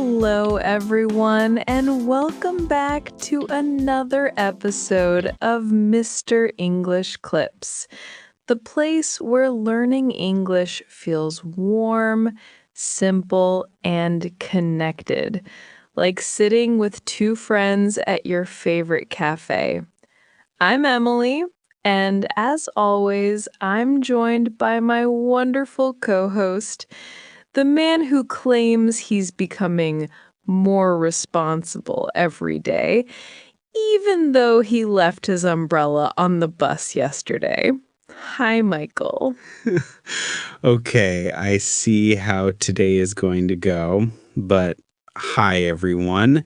Hello, everyone, and welcome back to another episode of Mr. English Clips, the place where learning English feels warm, simple, and connected, like sitting with two friends at your favorite cafe. I'm Emily, and as always, I'm joined by my wonderful co-host, the man who claims he's becoming more responsible every day, even though he left his umbrella on the bus yesterday. Hi, Michael. Okay, I see how today is going to go, but hi everyone.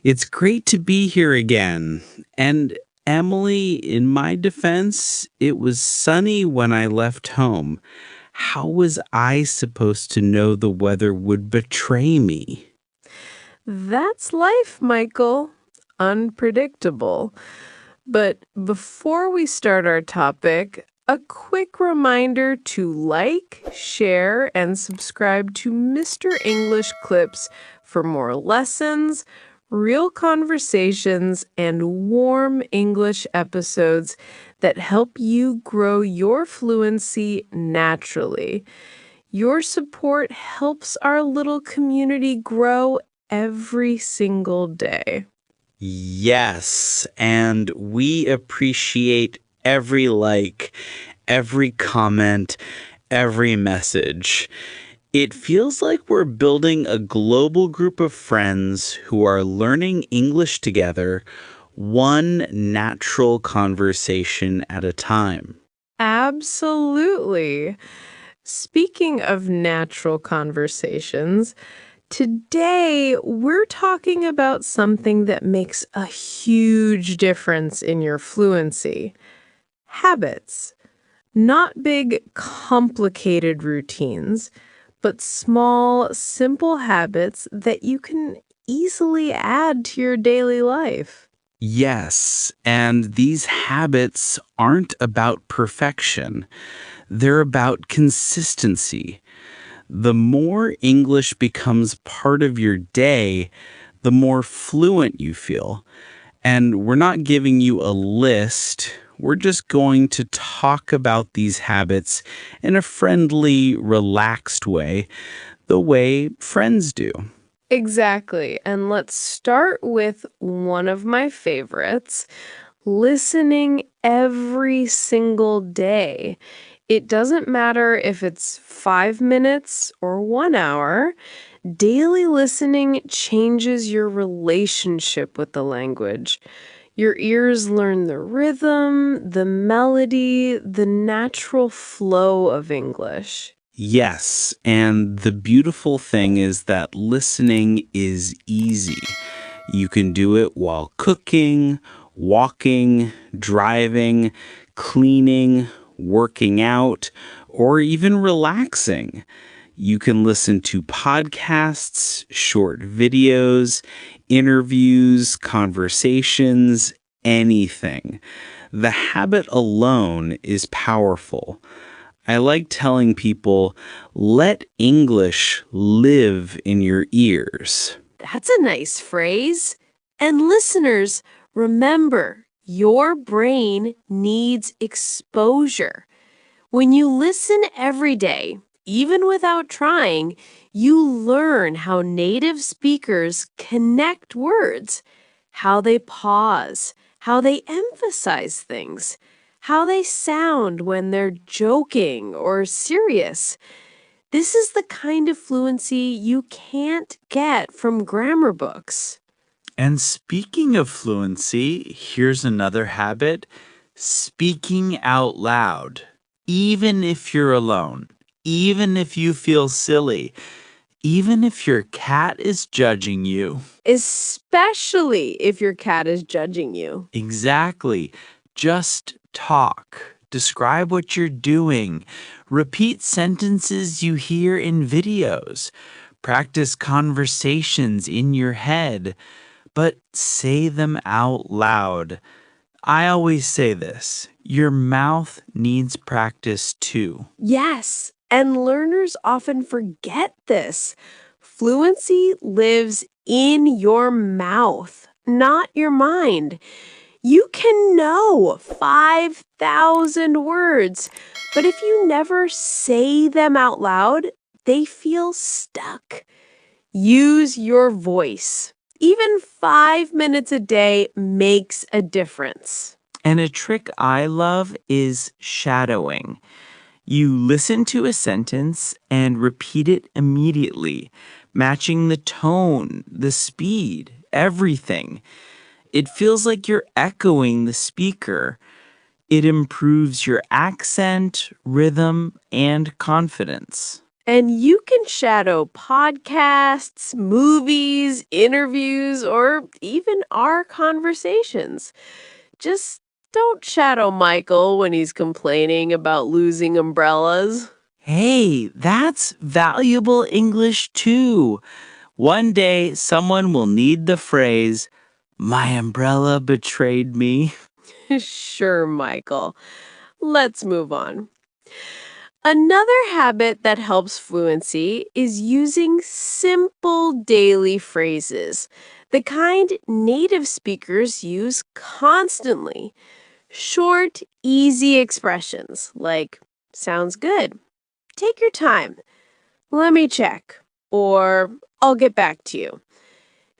It's great to be here again. And Emily, in my defense, it was sunny when I left home. How was I supposed to know the weather would betray me? That's life, Michael. Unpredictable. But before we start our topic, a quick reminder to like, share, and subscribe to Mr. English Clips for more lessons, real conversations, and warm English episodes that help you grow your fluency naturally. Your support helps our little community grow every single day. Yes, and we appreciate every like, every comment, every message. It feels like we're building a global group of friends who are learning English together, one natural conversation at a time. Absolutely. Speaking of natural conversations, today we're talking about something that makes a huge difference in your fluency. Habits. Not big, complicated routines, but small, simple habits that you can easily add to your daily life. Yes, and these habits aren't about perfection. They're about consistency. The more English becomes part of your day, the more fluent you feel. And we're not giving you a list. We're just going to talk about these habits in a friendly, relaxed way, the way friends do. Exactly. And let's start with one of my favorites, listening every single day. It doesn't matter if it's 5 minutes or 1 hour. Daily listening changes your relationship with the language. Your ears learn the rhythm, the melody, the natural flow of English. Yes, and the beautiful thing is that listening is easy. You can do it while cooking, walking, driving, cleaning, working out, or even relaxing. You can listen to podcasts, short videos, interviews, conversations, anything. The habit alone is powerful. I like telling people, let English live in your ears. That's a nice phrase. And listeners, remember, your brain needs exposure. When you listen every day, even without trying, you learn how native speakers connect words, how they pause, how they emphasize things, how they sound when they're joking or serious. This is the kind of fluency you can't get from grammar books. And speaking of fluency, here's another habit: speaking out loud. Even if you're alone, even if you feel silly, even if your cat is judging you. Especially if your cat is judging you. Exactly. Just talk. Describe what you're doing. Repeat sentences you hear in videos. Practice conversations in your head, but say them out loud. I always say this: your mouth needs practice too. Yes, and learners often forget this. Fluency lives in your mouth, not your mind. You can know 5,000 words, but if you never say them out loud, they feel stuck. Use your voice. Even 5 minutes a day makes a difference. And a trick I love is shadowing. You listen to a sentence and repeat it immediately, matching the tone, the speed, everything. It feels like you're echoing the speaker. It improves your accent, rhythm, and confidence. And you can shadow podcasts, movies, interviews, or even our conversations. Just don't shadow Michael when he's complaining about losing umbrellas. Hey, that's valuable English too. One day, someone will need the phrase, "My umbrella betrayed me." Sure, Michael. Let's move on. Another habit that helps fluency is using simple daily phrases, the kind native speakers use constantly. Short, easy expressions like, sounds good, take your time, let me check, or I'll get back to you.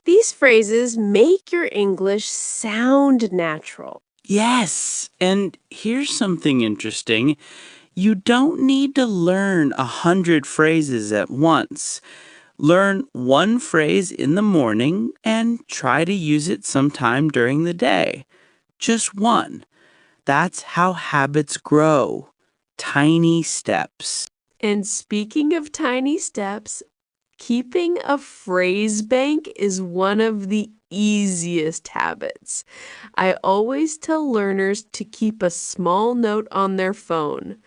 These phrases make your English sound natural. Yes, and here's something interesting. You don't need to learn 100 phrases at once. Learn one phrase in the morning and try to use it sometime during the day. Just one. That's how habits grow. Tiny steps. And speaking of tiny steps, keeping a phrase bank is one of the easiest habits. I always tell learners to keep a small note on their phone.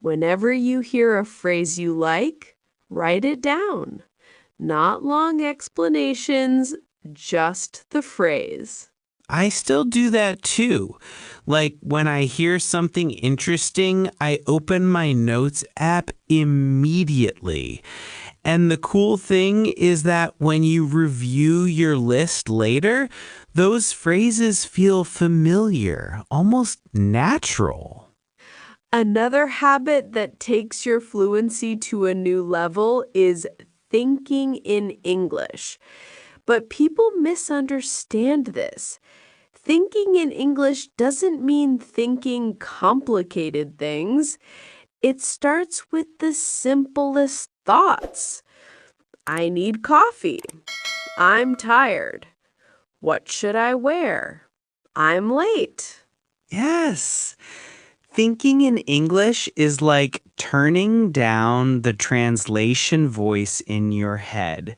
Whenever you hear a phrase you like, write it down. Not long explanations, just the phrase. I still do that too. Like when I hear something interesting, I open my notes app immediately. And the cool thing is that when you review your list later, those phrases feel familiar, almost natural. Another habit that takes your fluency to a new level is thinking in English. But people misunderstand this. Thinking in English doesn't mean thinking complicated things. It starts with the simplest thoughts. I need coffee. I'm tired. What should I wear? I'm late. Yes. Thinking in English is like turning down the translation voice in your head.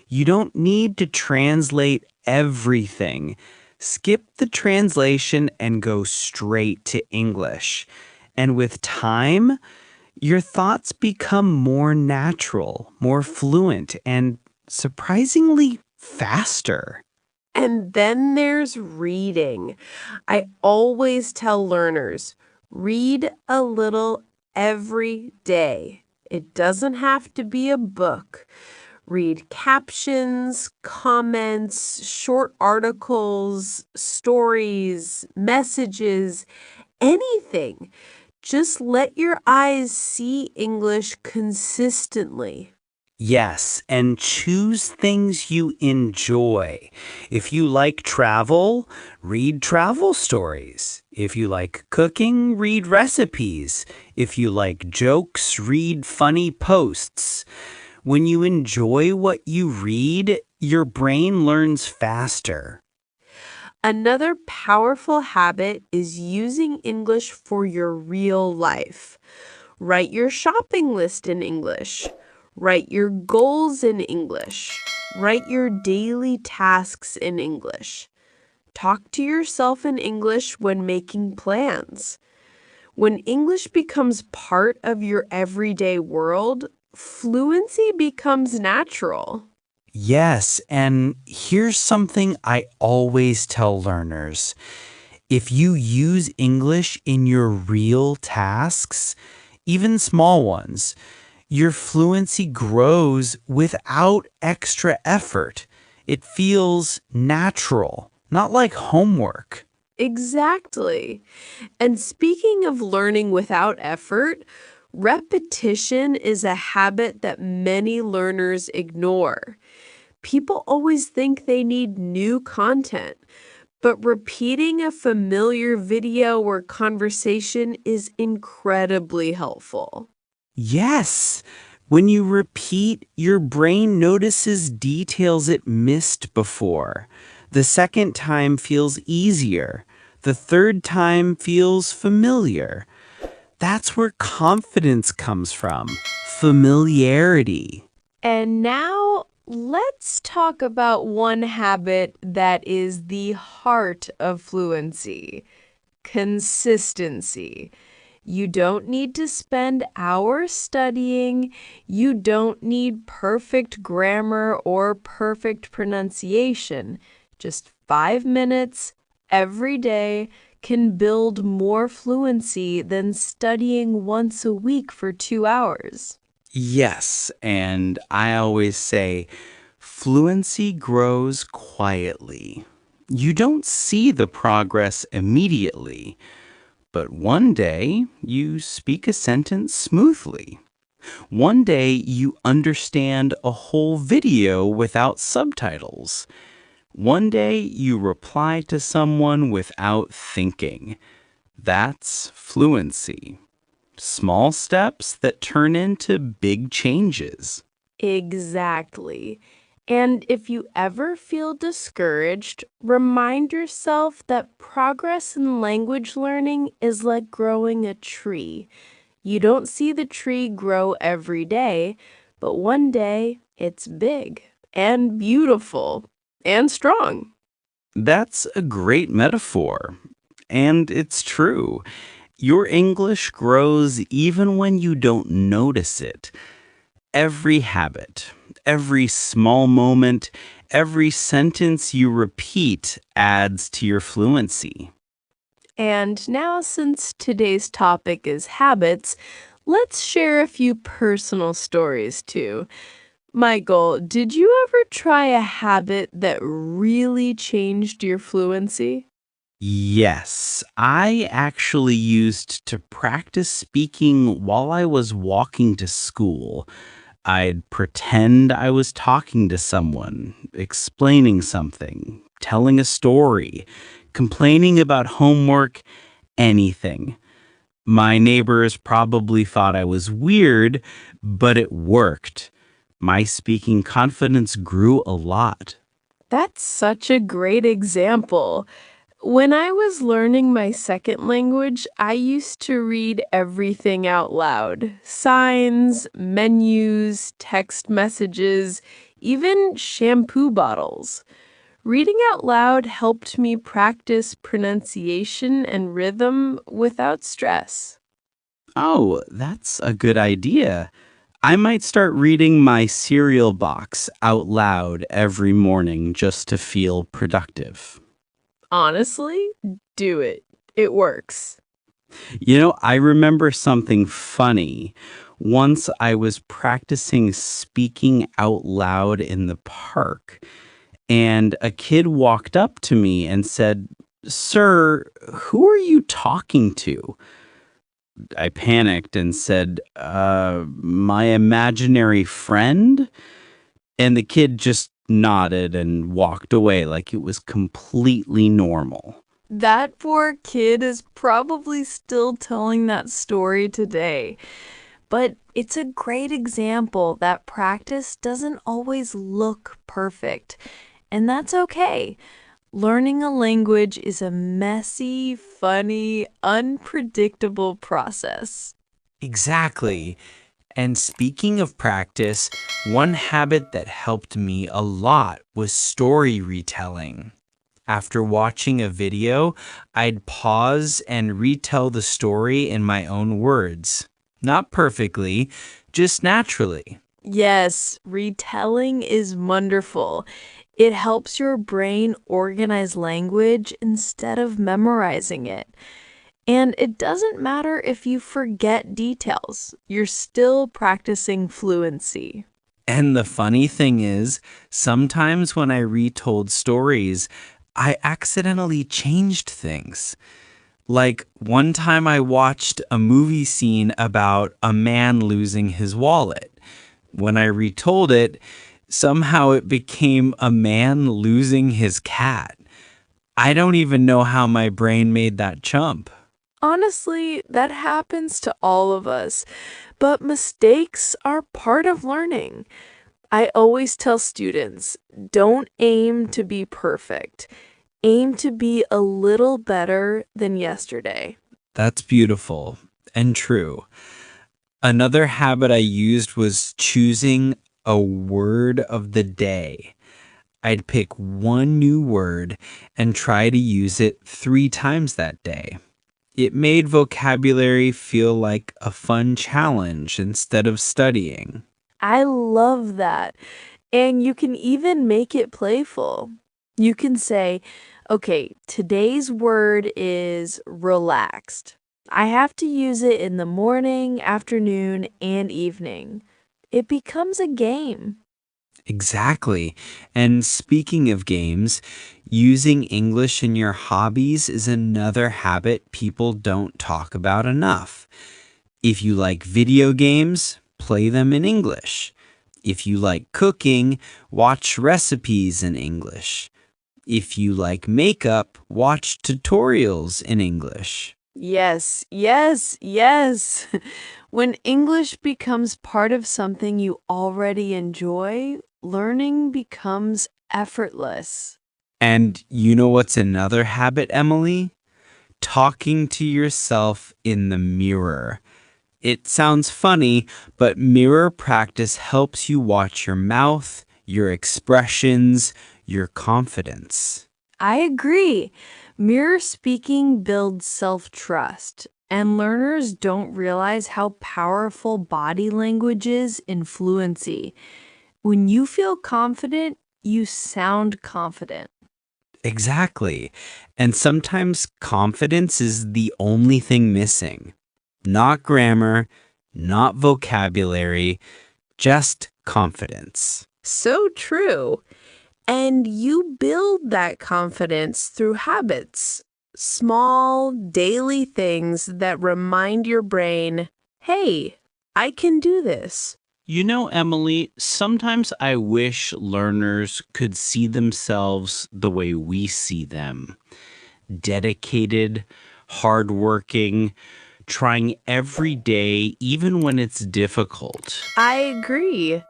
You don't need to translate everything. Skip the translation and go straight to English. And with time, your thoughts become more natural, more fluent, and surprisingly faster. And then there's reading. I always tell learners, read a little every day. It doesn't have to be a book. Read captions, comments, short articles, stories, messages, anything. Just let your eyes see English consistently. Yes, and choose things you enjoy. If you like travel, read travel stories. If you like cooking, read recipes. If you like jokes, read funny posts. When you enjoy what you read, your brain learns faster. Another powerful habit is using English for your real life. Write your shopping list in English. Write your goals in English. Write your daily tasks in English. Talk to yourself in English when making plans. When English becomes part of your everyday world, fluency becomes natural. Yes, and here's something I always tell learners. If you use English in your real tasks, even small ones, Your fluency grows without extra effort. It feels natural, not like homework. Exactly. And speaking of learning without effort, repetition is a habit that many learners ignore. People always think they need new content, but repeating a familiar video or conversation is incredibly helpful. Yes. When you repeat, your brain notices details it missed before. The second time feels easier. The third time feels familiar. That's where confidence comes from. Familiarity. And now let's talk about one habit that is the heart of fluency: consistency. You don't need to spend hours studying. You don't need perfect grammar or perfect pronunciation. Just 5 minutes every day can build more fluency than studying once a week for 2 hours. Yes, and I always say fluency grows quietly. You don't see the progress immediately, but one day you speak a sentence smoothly. One day you understand a whole video without subtitles. One day you reply to someone without thinking. That's fluency. Small steps that turn into big changes. Exactly. And if you ever feel discouraged, remind yourself that progress in language learning is like growing a tree. You don't see the tree grow every day, but one day it's big and beautiful and strong. That's a great metaphor. And it's true. Your English grows even when you don't notice it. Every habit, every small moment, every sentence you repeat adds to your fluency. And now, since today's topic is habits, let's share a few personal stories too. Michael, did you ever try a habit that really changed your fluency? Yes, I actually used to practice speaking while I was walking to school. I'd pretend I was talking to someone, explaining something, telling a story, complaining about homework, anything. My neighbors probably thought I was weird, but it worked. My speaking confidence grew a lot. That's such a great example. When I was learning my second language, I used to read everything out loud: signs, menus, text messages, even shampoo bottles. Reading out loud helped me practice pronunciation and rhythm without stress. Oh, that's a good idea. I might start reading my cereal box out loud every morning just to feel productive. Honestly, do it. It works. I remember something funny. Once I was practicing speaking out loud in the park, and a kid walked up to me and said, "Sir, who are you talking to?" I panicked and said, my imaginary friend? And the kid just nodded and walked away like it was completely normal. That poor kid is probably still telling that story today. But it's a great example that practice doesn't always look perfect. And that's okay. Learning a language is a messy, funny, unpredictable process. Exactly. And speaking of practice, one habit that helped me a lot was story retelling. After watching a video, I'd pause and retell the story in my own words. Not perfectly, just naturally. Yes, retelling is wonderful. It helps your brain organize language instead of memorizing it. And it doesn't matter if you forget details, you're still practicing fluency. And the funny thing is, sometimes when I retold stories, I accidentally changed things. Like one time I watched a movie scene about a man losing his wallet. When I retold it, somehow it became a man losing his cat. I don't even know how my brain made that jump. Honestly, that happens to all of us, but mistakes are part of learning. I always tell students, don't aim to be perfect. Aim to be a little better than yesterday. That's beautiful and true. Another habit I used was choosing a word of the day. I'd pick one new word and try to use it 3 times that day. It made vocabulary feel like a fun challenge instead of studying. I love that. And you can even make it playful. You can say, okay, today's word is relaxed. I have to use it in the morning, afternoon, and evening. It becomes a game. Exactly. And speaking of games, using English in your hobbies is another habit people don't talk about enough. If you like video games, play them in English. If you like cooking, watch recipes in English. If you like makeup, watch tutorials in English. Yes, yes, yes. When English becomes part of something you already enjoy, learning becomes effortless. And you know what's another habit, Emily? Talking to yourself in the mirror. It sounds funny, but mirror practice helps you watch your mouth, your expressions, your confidence. I agree. Mirror speaking builds self-trust, and learners don't realize how powerful body language is in fluency. When you feel confident, you sound confident. Exactly. And sometimes confidence is the only thing missing. Not grammar, not vocabulary, just confidence. So true. And you build that confidence through habits, small daily things that remind your brain, hey, I can do this. You know, Emily, sometimes I wish learners could see themselves the way we see them. Dedicated, hardworking, trying every day, even when it's difficult. I agree.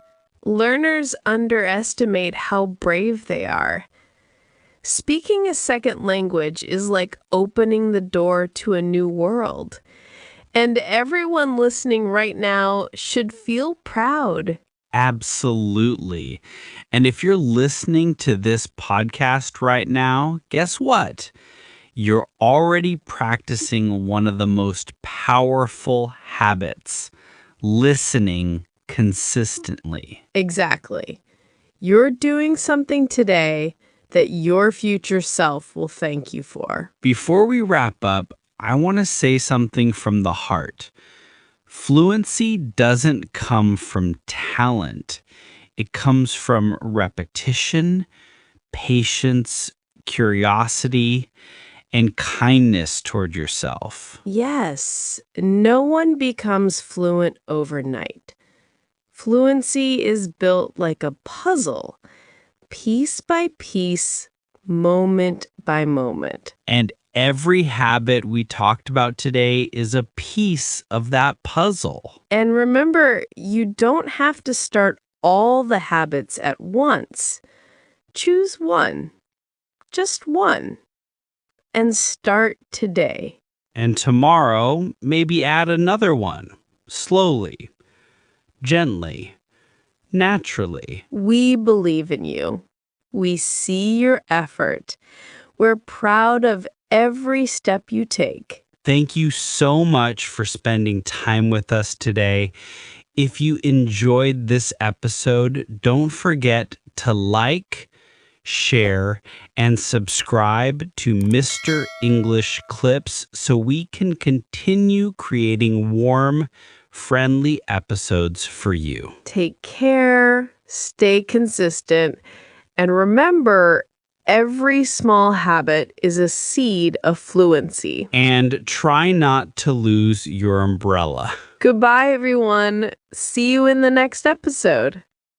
Learners underestimate how brave they are. Speaking a second language is like opening the door to a new world. And everyone listening right now should feel proud. Absolutely. And if you're listening to this podcast right now, guess what? You're already practicing one of the most powerful habits, listening consistently. Exactly. You're doing something today that your future self will thank you for. Before we wrap up, I want to say something from the heart. Fluency doesn't come from talent. It comes from repetition, patience, curiosity, and kindness toward yourself. Yes, no one becomes fluent overnight. Fluency is built like a puzzle, piece by piece, moment by moment. And every habit we talked about today is a piece of that puzzle. And remember, you don't have to start all the habits at once. Choose one, just one, and start today. And tomorrow, maybe add another one, slowly, gently, naturally. We believe in you. We see your effort. We're proud of every step you take. Thank you so much for spending time with us today. If you enjoyed this episode, don't forget to like, share, and subscribe to Mr. English Clips so we can continue creating warm, friendly episodes for you. Take care, stay consistent, and remember, every small habit is a seed of fluency. And try not to lose your umbrella. Goodbye, everyone. See you in the next episode.